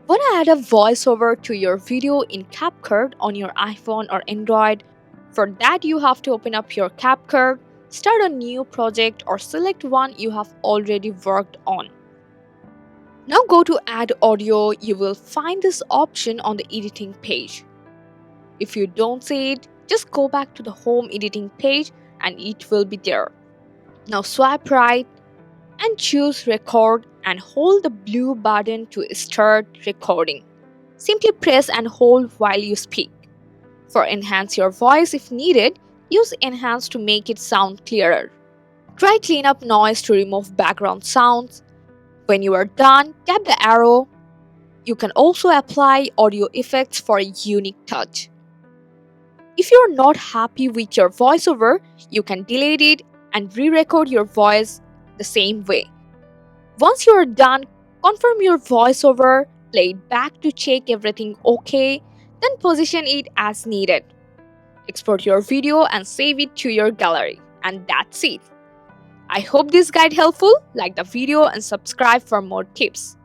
Want to add a voiceover to your video in CapCut on your iPhone or Android? For that, you have to open up your CapCut, start a new project, or select one you have already worked on. Now go to Add Audio. You will find this option on the editing page. If you don't see it, just go back to the home editing page and it will be there. Now swipe right and choose Record and hold the blue button to start recording. Simply press and hold while you speak. For enhance your voice if needed, use Enhance to make it sound clearer. Try clean up noise to remove background sounds. When you are done, tap the arrow. You can also apply audio effects for a unique touch. If you are not happy with your voiceover, you can delete it and re-record your voice the same way. Once you are done, confirm your voiceover, play it back to check everything okay, then position it as needed. Export your video and save it to your gallery. And that's it. I hope this guide helpful. Like the video and subscribe for more tips.